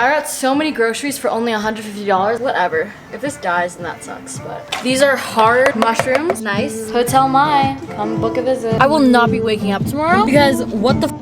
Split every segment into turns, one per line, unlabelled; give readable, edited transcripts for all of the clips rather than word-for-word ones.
I got so many groceries for only $150. Whatever. If this dies, then that sucks. But these are hard mushrooms. Nice. Hotel Mai. Come book a visit. I will not be waking up tomorrow because what the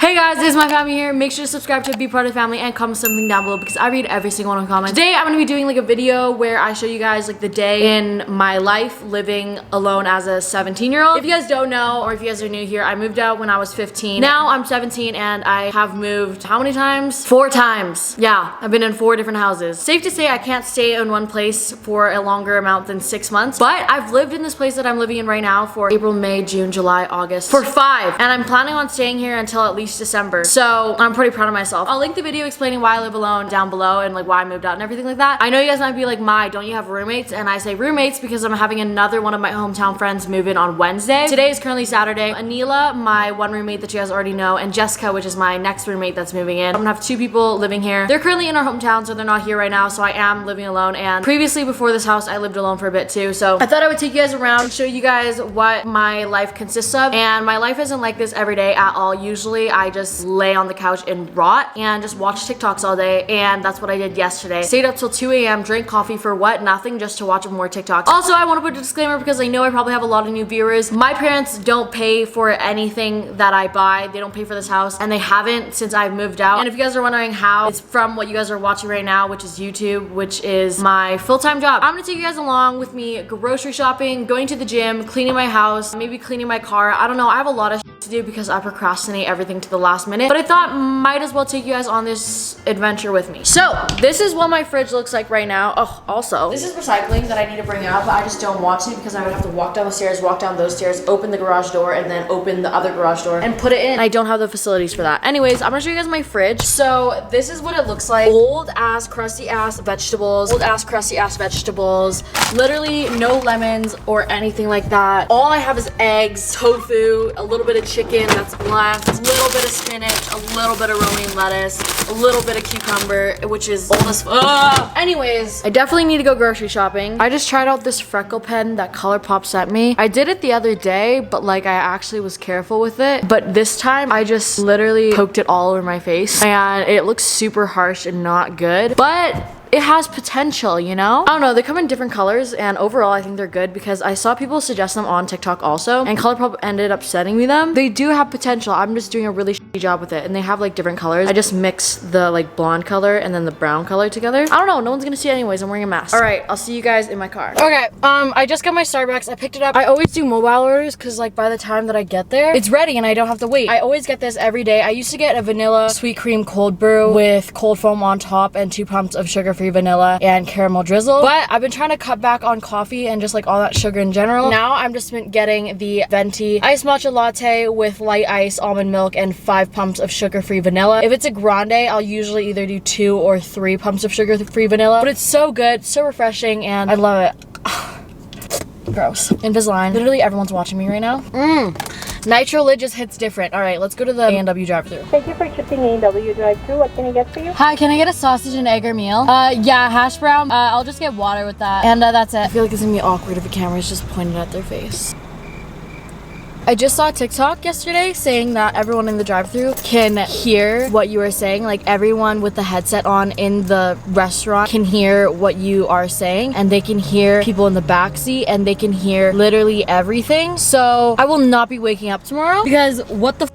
Hey guys, this is my family here. Make sure to subscribe to be part of the family and comment something down below because I read every single one of the comments. Today I'm gonna be doing like a video where I show you guys like the day in my life living alone as a 17-year-old. If you guys don't know, or if you guys are new here, I moved out when I was 15. Now I'm 17 and I have moved how many times? 4 times. Yeah, I've been in 4 different houses. Safe to say I can't stay in one place for a longer amount than 6 months, but I've lived in this place that I'm living in right now for April, May, June, July, August, for 5. And I'm planning on staying here until at least December. So I'm pretty proud of myself. I'll link the video explaining why I live alone down below and like why I moved out and everything like that. I know you guys might be like, Mai, don't you have roommates? And I say roommates because I'm having another one of my hometown friends move in on Wednesday. Today is currently Saturday. Anila, my one roommate that you guys already know, and Jessica, which is my next roommate that's moving in. I'm gonna have 2 people living here. They're currently in our hometown, so they're not here right now. So I am living alone. And previously before this house, I lived alone for a bit too. So I thought I would take you guys around and show you guys what my life consists of. And my life isn't like this every day at all. Usually I just lay on the couch and rot and just watch TikToks all day, and that's what I did yesterday. Stayed up till 2 a.m, drank coffee for what? Nothing, just to watch more TikToks. Also, I want to put a disclaimer because I know I probably have a lot of new viewers. My parents don't pay for anything that I buy. They don't pay for this house, and they haven't since I've moved out. And if you guys are wondering how, it's from what you guys are watching right now, which is YouTube, which is my full-time job. I'm gonna take you guys along with me grocery shopping, going to the gym, cleaning my house, maybe cleaning my car. I don't know, I have a lot of to do because I procrastinate everything to the last minute, but I thought might as well take you guys on this adventure with me. So this is what my fridge looks like right now. Oh, also this is recycling that I need to bring out, but I just don't want to because I would have to walk down the stairs, walk down those stairs, open the garage door, and then open the other garage door and put it in. I don't have the facilities for that. Anyways, I'm gonna show you guys my fridge. So this is what it looks like. Old ass crusty ass vegetables, old ass crusty ass vegetables, literally no lemons or anything like that. All I have is eggs, tofu, a little bit of chicken that's left, a little bit of spinach, a little bit of romaine lettuce, a little bit of cucumber, which is old as Anyways, I definitely need to go grocery shopping. I just tried out this freckle pen that ColourPop sent me. I did it the other day, but like I actually was careful with it. But this time I just literally poked it all over my face and it looks super harsh and not good. But it has potential, you know? I don't know, they come in different colors and overall I think they're good because I saw people suggest them on TikTok also and ColourPop ended up sending me them. They do have potential. I'm just doing a really shitty job with it and they have like different colors. I just mixed the like blonde color and then the brown color together. I don't know, no one's gonna see it anyways. I'm wearing a mask. All right, I'll see you guys in my car. Okay, I just got my Starbucks. I picked it up. I always do mobile orders because like by the time that I get there, it's ready and I don't have to wait. I always get this every day. I used to get a vanilla sweet cream cold brew with cold foam on top and 2 pumps of sugar-free vanilla and caramel drizzle, but I've been trying to cut back on coffee and just like all that sugar in general. Now I'm just been getting the venti iced matcha latte with light ice, almond milk, and 5 pumps of sugar-free vanilla. If it's a grande, I'll usually either do 2 or 3 pumps of sugar-free vanilla, but it's so good, so refreshing, and I love it. Gross. Invisalign. Literally everyone's watching me right now. Nitro lid just hits different. All right, let's go to the A&W drive-thru.
Thank you for choosing A&W drive-thru. What can I get for you?
Hi, can I get a sausage and egg or meal? Yeah, hash brown. I'll just get water with that. And that's it. I feel like it's gonna be awkward if the camera's just pointed at their face. I just saw a TikTok yesterday saying that everyone in the drive-thru can hear what you are saying. Like everyone with the headset on in the restaurant can hear what you are saying, and they can hear people in the back seat, and they can hear literally everything. So I will not be waking up tomorrow because what the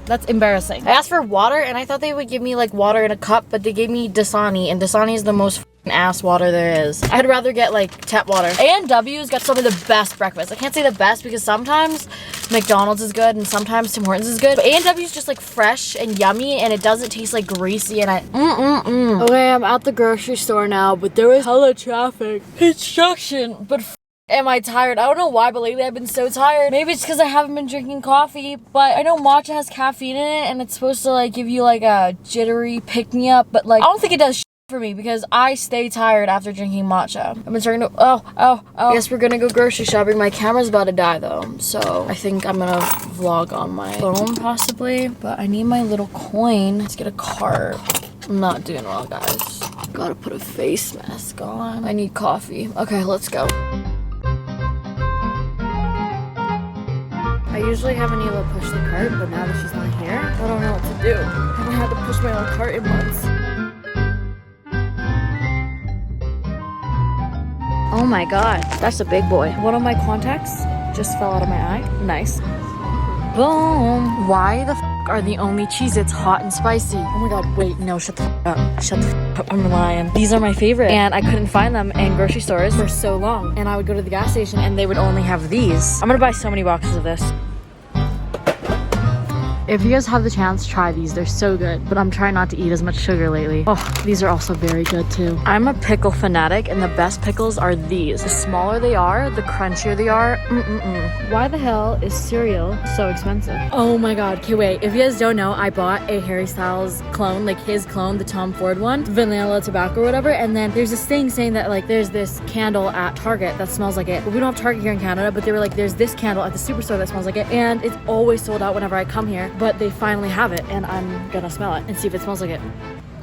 that's embarrassing. I asked for water and I thought they would give me like water in a cup, but they gave me Dasani, and Dasani is the most ass water there is. I'd rather get like tap water. A&W's got some of the best breakfast. I can't say the best because sometimes McDonald's is good and sometimes Tim Hortons is good, but A&W's just like fresh and yummy and it doesn't taste like greasy and Okay, I'm at the grocery store now, but there was hella traffic. Construction, but am I tired? I don't know why, but lately I've been so tired. Maybe it's because I haven't been drinking coffee, but I know matcha has caffeine in it and it's supposed to like give you like a jittery pick-me-up, but like I don't think it does for me because I stay tired after drinking matcha. I've been starting to I guess we're gonna go grocery shopping. My camera's about to die though, so I think I'm gonna vlog on my phone possibly, but I need my little coin. Let's get a cart. I'm not doing well, guys. Gotta put a face mask on. I need coffee. Okay, let's go. I usually have Anila push the cart, but now that she's not here, I don't know what to do. I haven't had to push my own cart in months. Oh my god, that's a big boy. One of my contacts just fell out of my eye. Nice. Boom. Why the f are the only Cheez-Its hot and spicy? Oh my god, wait, no, shut the f up. Shut the f up, I'm lying. These are my favorite, and I couldn't find them in grocery stores for so long. And I would go to the gas station and they would only have these. I'm gonna buy so many boxes of this. If you guys have the chance, try these. They're so good, but I'm trying not to eat as much sugar lately. Oh, these are also very good too. I'm a pickle fanatic, and the best pickles are these. The smaller they are, the crunchier they are. Why the hell is cereal so expensive? Oh my god, okay wait. If you guys don't know, I bought a Harry Styles clone, like his clone, the Tom Ford one, vanilla tobacco or whatever, and then there's this thing saying that like there's this candle at Target that smells like it. But we don't have Target here in Canada, but they were like, there's this candle at the superstore that smells like it, and it's always sold out whenever I come here. But they finally have it, and I'm gonna smell it and see if it smells like it.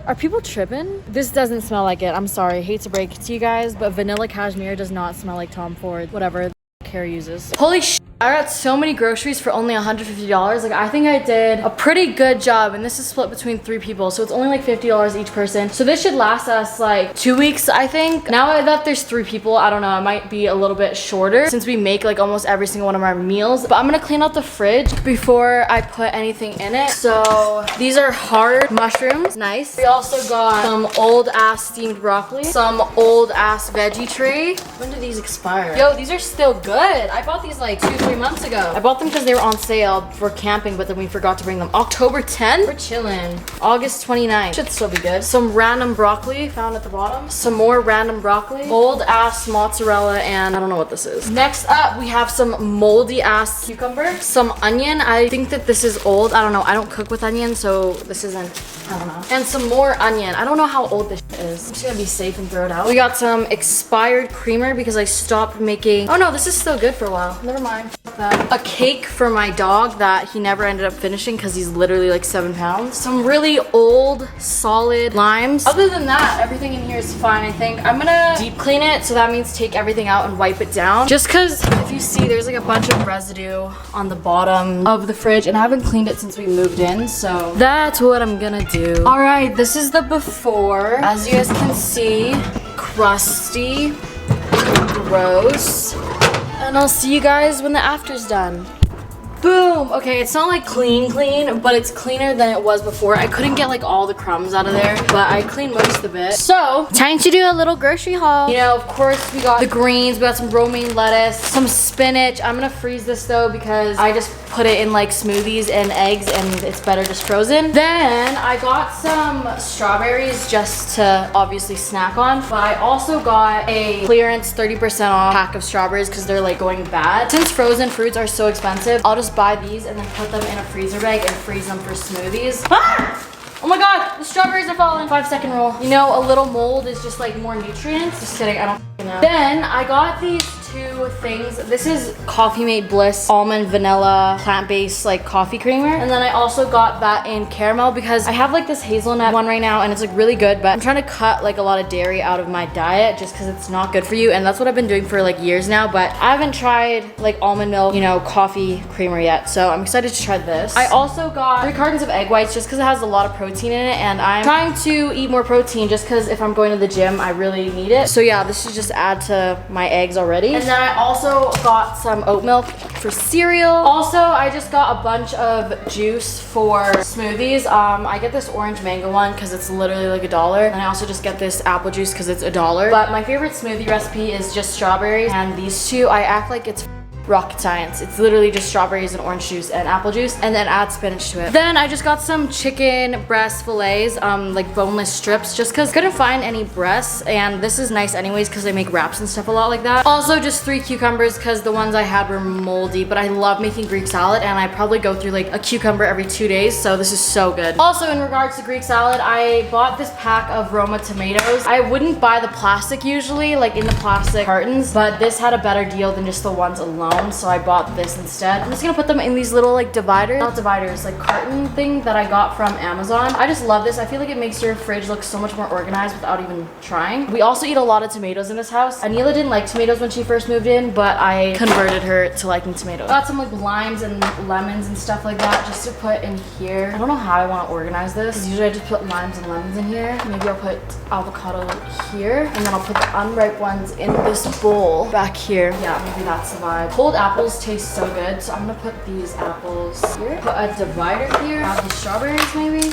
Are people tripping? This doesn't smell like it. I'm sorry, I hate to break it to you guys, but vanilla cashmere does not smell like Tom Ford, whatever Harry uses. Holy sh! I got so many groceries for only $150. Like, I think I did a pretty good job, and this is split between 3 people, so it's only like $50 each person. So this should last us like 2 weeks, I think. Now that there's 3 people, I don't know, it might be a little bit shorter since we make like almost every single one of our meals. But I'm gonna clean out the fridge before I put anything in it. So these are hard mushrooms, nice. We also got some old ass steamed broccoli, some old ass veggie tray. When do these expire? Yo, these are still good. I bought these like 2-3 months ago. I bought them because they were on sale for camping, but then we forgot to bring them. October 10th, we're chilling. August 29th, should still be good. Some random broccoli found at the bottom. Some more random broccoli. Old ass mozzarella, and I don't know what this is. Next up, we have some moldy ass cucumber. Some onion. I think that this is old. I don't know. I don't cook with onion, so this isn't, I don't know. And some more onion. I don't know how old this is. I'm just gonna be safe and throw it out. We got some expired creamer because I stopped making. Oh no, this is still good for a while. Never mind. A cake for my dog that he never ended up finishing because he's literally like 7 pounds. Some really old, solid limes. Other than that, everything in here is fine, I think. I'm gonna deep clean it, so that means take everything out and wipe it down. Just because if you see, there's like a bunch of residue on the bottom of the fridge, and I haven't cleaned it since we moved in, so that's what I'm gonna do. All right, this is the before. As you guys can see, crusty, gross. And I'll see you guys when the after's done. Boom! Okay, it's not like clean, but it's cleaner than it was before. I couldn't get like all the crumbs out of there, but I cleaned most of it. So, time to do a little grocery haul. You know, of course, we got the greens, we got some romaine lettuce, some spinach. I'm gonna freeze this though because I just put it in like smoothies and eggs, and it's better just frozen. Then I got some strawberries just to obviously snack on, but I also got a clearance 30% off pack of strawberries because they're like going bad. Since frozen fruits are so expensive, I'll just buy these and then put them in a freezer bag and freeze them for smoothies. Ah! Oh my god, the strawberries are falling. 5-second rule. You know, a little mold is just like more nutrients. Just kidding, I don't know. Then I got these 2 things. This is Coffee Mate Bliss almond vanilla plant-based like coffee creamer, and then I also got that in caramel because I have like this hazelnut one right now and it's like really good, but I'm trying to cut like a lot of dairy out of my diet just because it's not good for you, and that's what I've been doing for like years now, but I haven't tried like almond milk, you know, coffee creamer yet, so I'm excited to try this. I also got 3 cartons of egg whites just because it has a lot of protein in it, and I'm trying to eat more protein just because if I'm going to the gym I really need it. So yeah, this should just add to my eggs already. And then I also got some oat milk for cereal. Also, I just got a bunch of juice for smoothies. I get this orange mango one because it's literally like $1. And I also just get this apple juice because it's $1. But my favorite smoothie recipe is just strawberries. And these 2, I act like it's rocket science. It's literally just strawberries and orange juice and apple juice, and then add spinach to it. Then I just got some chicken breast fillets, like boneless strips, just because couldn't find any breasts, and this is nice anyways because they make wraps and stuff a lot like that. Also just 3 cucumbers because the ones I had were moldy, but I love making Greek salad and I probably go through like a cucumber every 2 days, so this is so good. Also in regards to Greek salad, I bought this pack of Roma tomatoes. I wouldn't buy the plastic usually, like in the plastic cartons, but this had a better deal than just the ones alone. films, so I bought this instead. I'm just gonna put them in these little like dividers, not dividers, like carton thing that I got from Amazon. I just love this. I feel like it makes your fridge look so much more organized without even trying. We also eat a lot of tomatoes in this house. Anila didn't like tomatoes when she first moved in, but I converted her to liking tomatoes. Got some like limes and lemons and stuff like that just to put in here. I don't know how I want to organize this, because usually I just put limes and lemons in here. Maybe I'll put avocado here, and then I'll put the unripe ones in this bowl back here. Yeah, maybe that's the vibe. Cold apples taste so good, so I'm gonna put these apples here. Put a divider here. Add the strawberries maybe.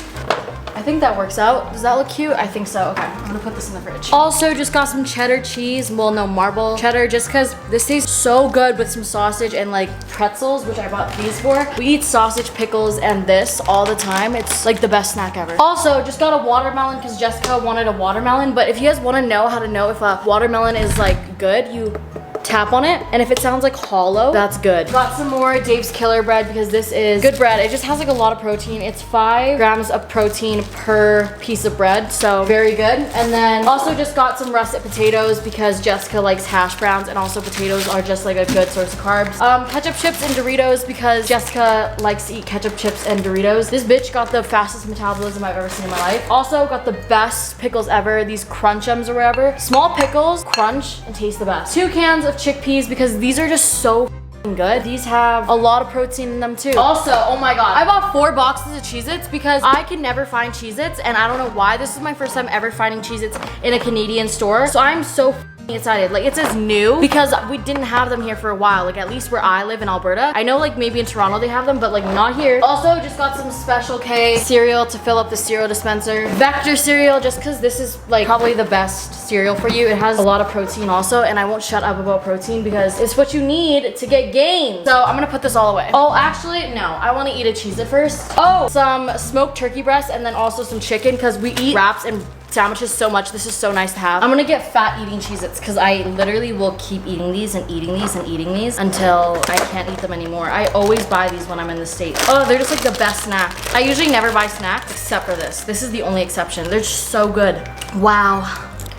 I think that works out. Does that look cute? I think so. Okay, I'm gonna put this in the fridge. Also, just got some cheddar cheese. Well, no, marble cheddar, just because this tastes so good with some sausage and like pretzels, which I bought these for. We eat sausage, pickles, and this all the time. It's like the best snack ever. Also, just got a watermelon because Jessica wanted a watermelon. But if you guys want to know how to know if a watermelon is like good, you tap on it, and if it sounds like hollow, that's good. Got some more Dave's Killer bread because this is good bread. It just has like a lot of protein. It's 5 grams of protein per piece of bread, so very good. And then also just got some russet potatoes because Jessica likes hash browns, and also potatoes are just like a good source of carbs. Ketchup chips and Doritos because Jessica likes to eat ketchup chips and Doritos. This bitch got the fastest metabolism I've ever seen in my life. Also got the best pickles ever, these crunchums or whatever. Small pickles, crunch, and taste the best. 2 cans of chickpeas because these are just so good. These have a lot of protein in them too. Also, oh my god, I bought 4 boxes of Cheez-Its because I can never find Cheez-Its, and I don't know why. This is my first time ever finding Cheez-Its in a Canadian store, so I'm so excited. Like, it says new because we didn't have them here for a while, like at least where I live in Alberta. I know like maybe in Toronto they have them, but like not here. Also just got some Special K cereal to fill up the cereal dispenser. Vector cereal, just because this is like probably the best cereal for you. It has a lot of protein also, and I won't shut up about protein because it's what you need to get gains. So I'm gonna put this all away. Oh, actually no, I want to eat a Cheez-It first. Oh, some smoked turkey breast, and then also some chicken because we eat wraps and sandwiches so much. This is so nice to have. I'm gonna get fat eating Cheez-Its because I literally will keep eating these and eating these and eating these until I can't eat them anymore. I always buy these when I'm in the States. Oh, they're just like the best snack. I usually never buy snacks except for this. This is the only exception. They're just so good. Wow.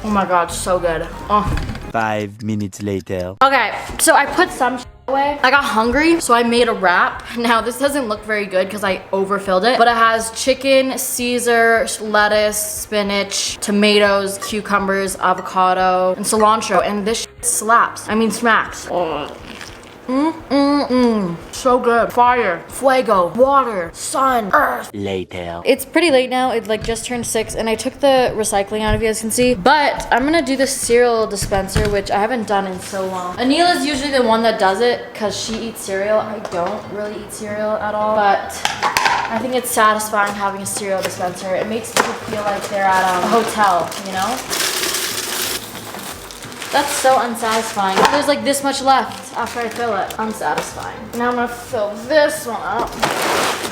Oh my god, so good. Oh.
5 minutes later.
Okay, so I put some away. I got hungry, so I made a wrap. Now, this doesn't look very good because I overfilled it, but it has chicken, Caesar, lettuce, spinach, tomatoes, cucumbers, avocado, and cilantro, and this slaps. I mean, smacks. Oh. So good. Fire, fuego, water, sun, earth.
Later.
It's pretty late now. It like just turned 6, and I took the recycling out, if you guys can see. But I'm gonna do the cereal dispenser, which I haven't done in so long. Anila's usually the one that does it because she eats cereal. I don't really eat cereal at all, but I think it's satisfying having a cereal dispenser. It makes people feel like they're at a hotel, you know? That's so unsatisfying. There's like this much left after I fill it. Unsatisfying. Now I'm gonna fill this one up.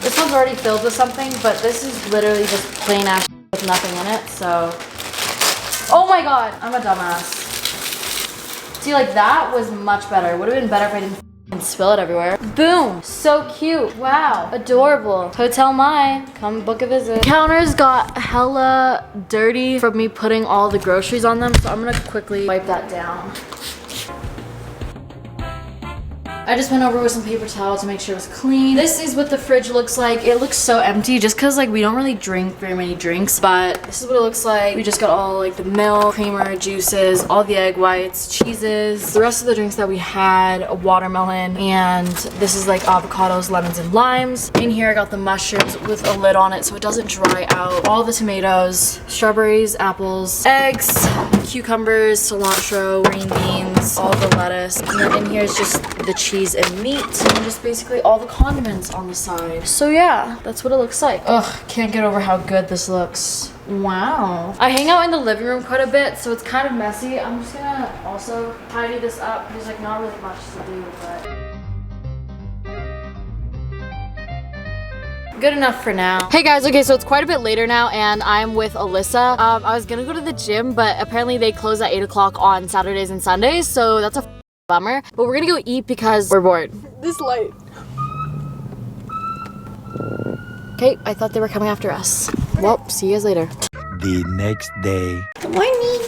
This one's already filled with something, but this is literally just plain ass with nothing in it, so. Oh my god, I'm a dumbass. See, like that was much better. Would have been better if I didn't and spill it everywhere. Boom! So cute. Wow. Adorable. Hotel Mai. Come book a visit. Counters got hella dirty from me putting all the groceries on them, so I'm gonna quickly wipe that down. I just went over with some paper towel to make sure it was clean. This is what the fridge looks like. It looks so empty just because like we don't really drink very many drinks, but this is what it looks like. We just got all like the milk, creamer, juices, all the egg whites, cheeses, the rest of the drinks that we had, a watermelon, and this is like avocados, lemons, and limes. In here I got the mushrooms with a lid on it so it doesn't dry out. All the tomatoes, strawberries, apples, eggs, cucumbers, cilantro, green beans, all the lettuce. And then in here is just the cheese and meat, and just basically all the condiments on the side. So yeah, that's what it looks like. Ugh, can't get over how good this looks. Wow. I hang out in the living room quite a bit, so it's kind of messy. I'm just gonna also tidy this up. There's like not really much to do, but good enough for now. Hey guys, okay, so it's quite a bit later now and I'm with Alyssa. I was gonna go to the gym, but apparently they close at 8 o'clock on Saturdays and Sundays, so that's a bummer. But we're gonna go eat because we're bored. This light. Okay, I thought they were coming after us. Well, see you guys later.
The next day.
Good morning.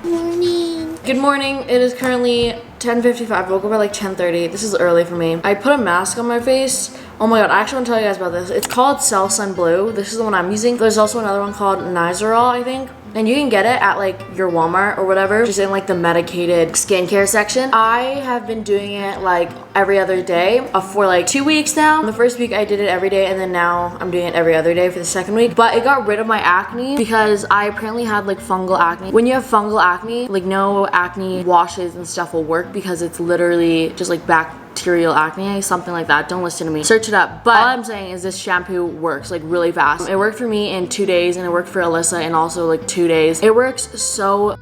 Morning. Good morning. It is currently 10:55. I woke up at like 10:30. This is early for me. I put a mask on my face. Oh my god, I actually want to tell you guys about this. It's called Cell Sun Blue. This is the one I'm using. There's also another one called Nizoral, I think. And you can get it at like your Walmart or whatever, just in like the medicated skincare section. I have been doing it like every other day for like 2 weeks now. The first week I did it every day, and then now I'm doing it every other day for the second week. But it got rid of my acne because I apparently had like fungal acne. When you have fungal acne, like no acne washes and stuff will work because it's literally just like bacterial acne, something like that. Don't listen to me, search it up. But all I'm saying is this shampoo works like really fast. It worked for me in 2 days, and it worked for Alyssa in also like 2 days. It works so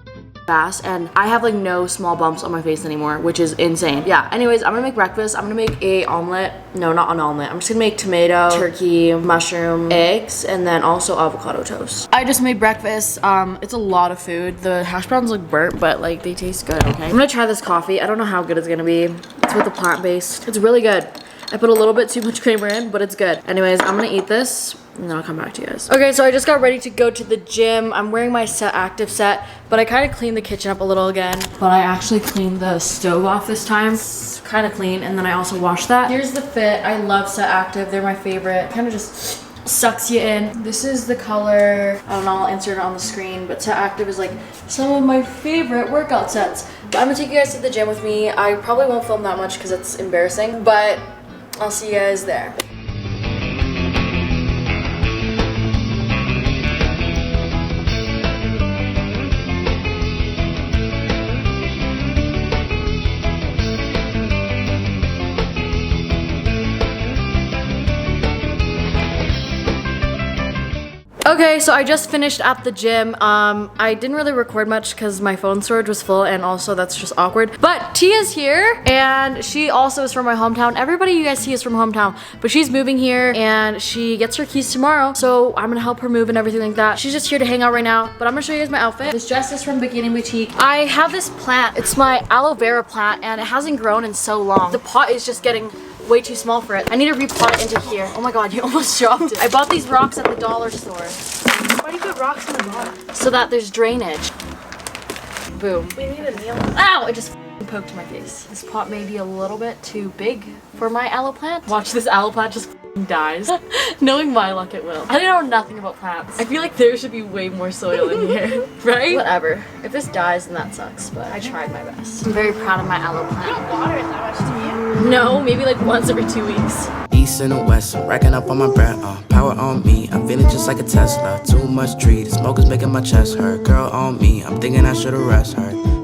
fast, and I have like no small bumps on my face anymore, which is insane. Yeah, anyways, I'm gonna make breakfast. I'm gonna make a omelet. No, not an omelet. I'm just gonna make tomato, turkey, mushroom, eggs, and then also avocado toast. I just made breakfast. It's a lot of food. The hash browns look burnt, but like they taste good, okay? I'm gonna try this coffee. I don't know how good it's gonna be. It's with the plant-based. It's really good. I put a little bit too much creamer in, but it's good. Anyways, I'm gonna eat this and then I'll come back to you guys. Okay, so I just got ready to go to the gym. I'm wearing my Set Active set, but I kind of cleaned the kitchen up a little again. But I actually cleaned the stove off this time. It's kind of clean, and then I also washed that. Here's the fit. I love Set Active. They're my favorite. Kind of just sucks you in. This is the color. I don't know, I'll insert it on the screen, but Set Active is like some of my favorite workout sets. But I'm gonna take you guys to the gym with me. I probably won't film that much because it's embarrassing, but I'll see you guys there. Okay, so I just finished at the gym. I didn't really record much because my phone storage was full, and also that's just awkward. But Tia's here, and she also is from my hometown. Everybody you guys see is from hometown, but she's moving here, and she gets her keys tomorrow, so I'm gonna help her move and everything like that. She's just here to hang out right now, but I'm gonna show you guys my outfit. This dress is from Beginning Boutique. I have this plant. It's my aloe vera plant, and it hasn't grown in so long. The pot is just getting way too small for it. I need to repot it into here. Oh my god, you almost dropped it. I bought these rocks at the dollar store.
Why do you put rocks in the bottom?
So that there's drainage. Boom.
We need a nail.
Ow! It just poked my face. This pot may be a little bit too big for my aloe plant. Watch, this aloe plant just dies. Knowing my luck, it will. I know nothing about plants. I feel like there should be way more soil in here, right? Whatever. If this dies, then that sucks, but I tried my best. I'm very proud of my aloe plant.
You don't water it that much, do you?
No, maybe like once every 2 weeks.
East and the west, I'm racking up on my bread, power on me, I'm feeling just like a Tesla. Too much tree, the smoke is making my chest hurt. Girl on me, I'm thinking I should've rest her.